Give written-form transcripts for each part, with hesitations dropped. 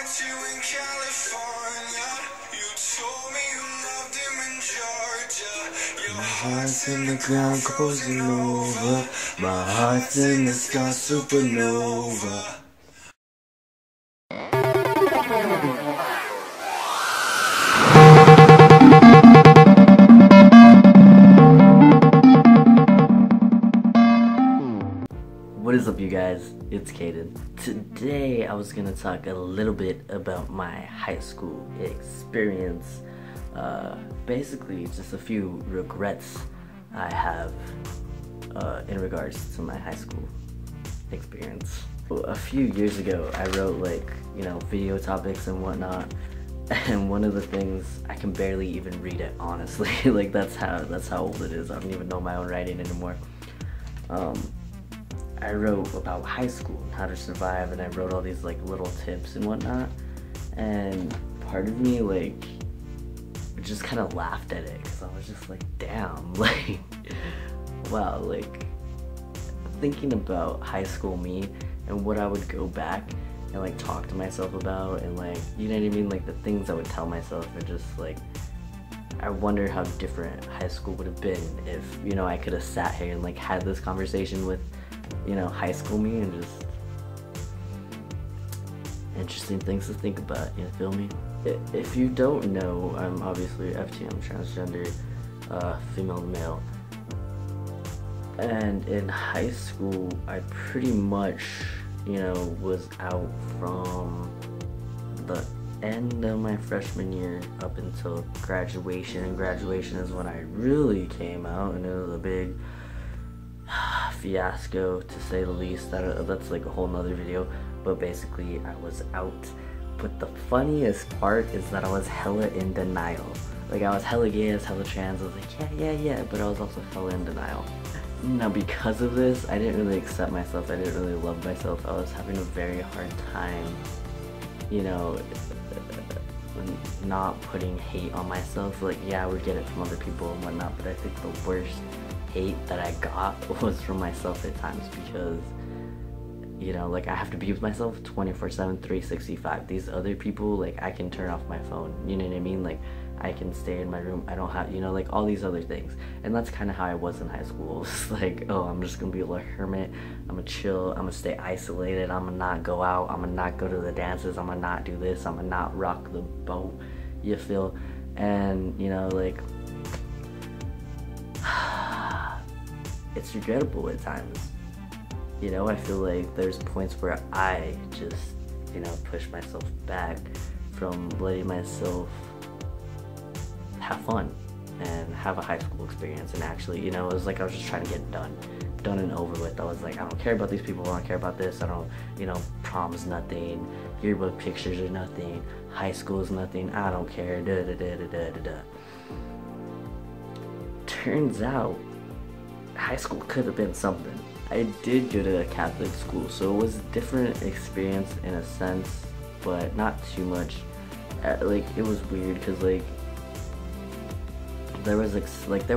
met you in California. You told me you loved him in Georgia. Your heart's in the ground closing over. My heart's in the sky supernova. What is up, you guys? It's Caden. Today I was gonna talk a little bit about my high school experience. Basically just a few regrets I have in regards to my high school experience. A few years ago I wrote video topics and whatnot, and one of the things, I can barely even read it, honestly. Like that's how old it is. I don't even know my own writing anymore. I wrote about high school and how to survive, and I wrote all these little tips and whatnot, and part of me just kind of laughed at it because I was just like, damn, wow, thinking about high school me and what I would go back and talk to myself about, and you know what I mean, the things I would tell myself are just I wonder how different high school would have been if, I could have sat here and had this conversation with high school me, and just interesting things to think about, you feel me? If you don't know, I'm obviously FT, I'm transgender, female to male. And in high school, I pretty much, was out from the end of my freshman year up until graduation, and graduation is when I really came out, and it was a big fiasco, to say the least. That's a whole nother video, but basically I was out. But the funniest part is that I was hella in denial. I was hella gay, I was hella trans, I was yeah, but I was also hella in denial. Now because of this, I didn't really accept myself, I didn't really love myself, I was having a very hard time, not putting hate on myself. Yeah, I would get it from other people and whatnot, but I think the worst hate that I got was from myself at times, because I have to be with myself 24/7, 365. These other people, I can turn off my phone, you know what I mean? I can stay in my room, I don't have, all these other things. And that's kind of how I was in high school. It's oh, I'm just gonna be a little hermit, I'm gonna chill, I'm gonna stay isolated, I'm gonna not go out, I'm gonna not go to the dances, I'm gonna not do this, I'm gonna not rock the boat, you feel? And it's regrettable at times. I feel there's points where I just, push myself back from letting myself have fun and have a high school experience, and actually, it was I was just trying to get done and over with. I was I don't care about these people, I don't care about this, I don't, prom's nothing, yearbook pictures are nothing, high school is nothing, I don't care, Turns out, high school could have been something. I did go to a Catholic school, so it was a different experience in a sense, but not too much. It was weird because there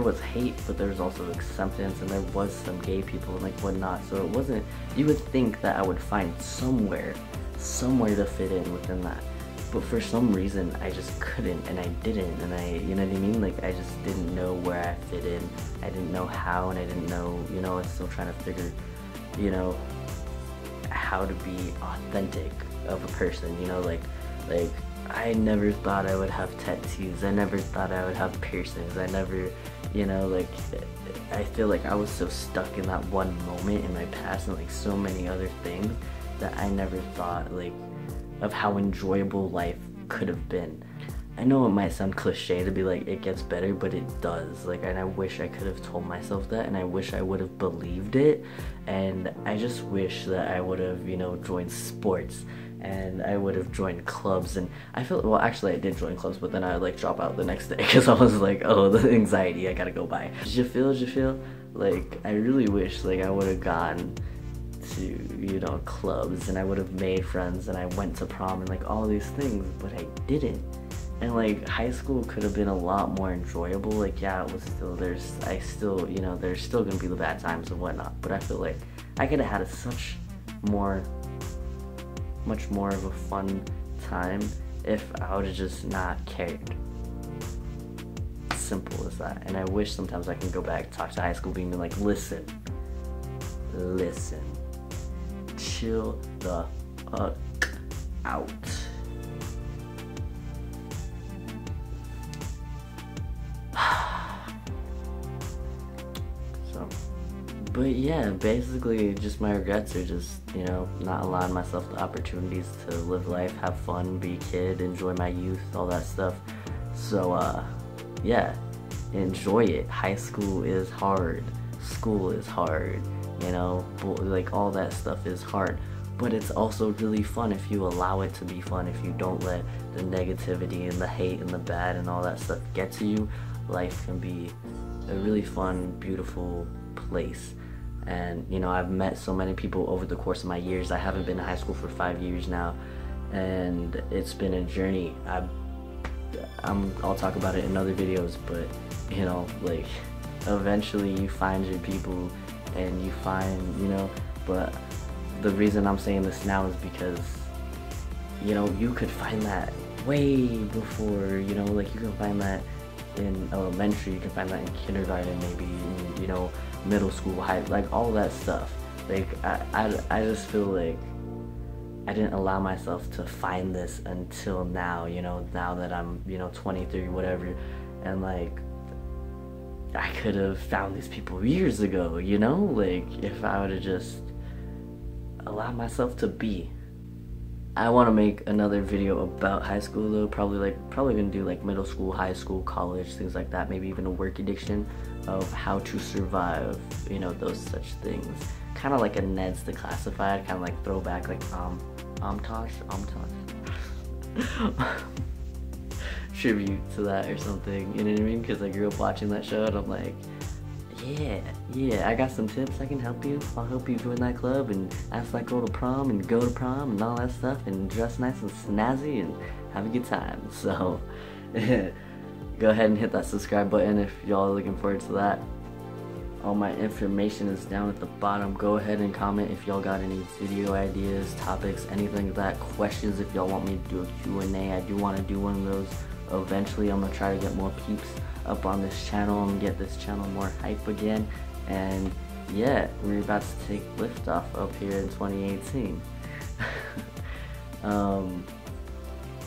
was hate, but there was also acceptance, and there was some gay people and whatnot. So it wasn't. You would think that I would find somewhere to fit in within that. But for some reason, I just couldn't, and I didn't, and you know what I mean? I just didn't know where I fit in. I didn't know how, and I didn't know, I was still trying to figure, how to be authentic of a person, I never thought I would have tattoos. I never thought I would have piercings. I never, I feel I was so stuck in that one moment in my past, and so many other things, that I never thought, of how enjoyable life could have been. I know it might sound cliche to be it gets better, but it does. And I wish I could have told myself that, and I wish I would have believed it, and I just wish that I would have, joined sports, and I would have joined clubs. And I feel, well, actually I did join clubs, but then I drop out the next day because I was oh, the anxiety I gotta go by. Did you feel? I really wish I would have gone to, clubs, and I would have made friends, and I went to prom, and all these things, but I didn't. And high school could have been a lot more enjoyable. Yeah, it was still, there's still gonna be the bad times and whatnot, but I feel I could have had much more of a fun time if I would have just not cared. Simple as that. And I wish sometimes I can go back, talk to high school being like, listen, chill the fuck out. So, but yeah, basically just my regrets are just, you know, not allowing myself the opportunities to live life, have fun, be a kid, enjoy my youth, all that stuff. So yeah, enjoy it. High school is hard, school is hard, you know, like all that stuff is hard, but it's also really fun if you allow it to be fun. If you don't let the negativity and the hate and the bad and all that stuff get to you, life can be a really fun, beautiful place. And you know, I've met so many people over the course of my years. I haven't been in high school for 5 years now, and it's been a journey. I'll talk about it in other videos, but you know, like eventually you find your people and you find, you know, but the reason I'm saying this now is because, you know, you could find that way before, you know, like you can find that in elementary, you can find that in kindergarten, maybe in, you know, middle school, high, like all that stuff. Like I just feel like I didn't allow myself to find this until now, you know, now that I'm, you know, 23, whatever, and like I could have found these people years ago, you know, like if I would have just allowed myself to be. I want to make another video about high school though, probably gonna do like middle school, high school, college, things like that, maybe even a work addiction of how to survive, you know, those such things. Kind of like a Ned's Declassified, kind of like throwback, like Amtosh tribute to that or something, you know what I mean? Because I grew up watching that show and I'm like, yeah, I got some tips, I can help you. I'll help you join that club and act like go to prom and go to prom and all that stuff and dress nice and snazzy and have a good time. So go ahead and hit that subscribe button if y'all are looking forward to that. All my information is down at the bottom. Go ahead and comment if y'all got any video ideas, topics, anything like that, questions if y'all want me to do a Q&A. I do want to do one of those eventually. I'm going to try to get more peeps up on this channel and get this channel more hype again. And yeah, we're about to take liftoff up here in 2018.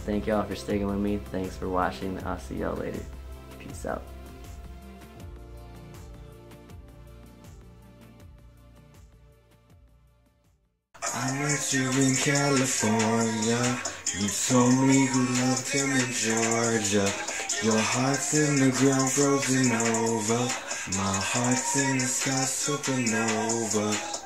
Thank y'all for sticking with me. Thanks for watching. I'll see y'all later. Peace out. I met you in California. You told me you loved him in Georgia. Your heart's in the ground frozen over. My heart's in the sky supernova.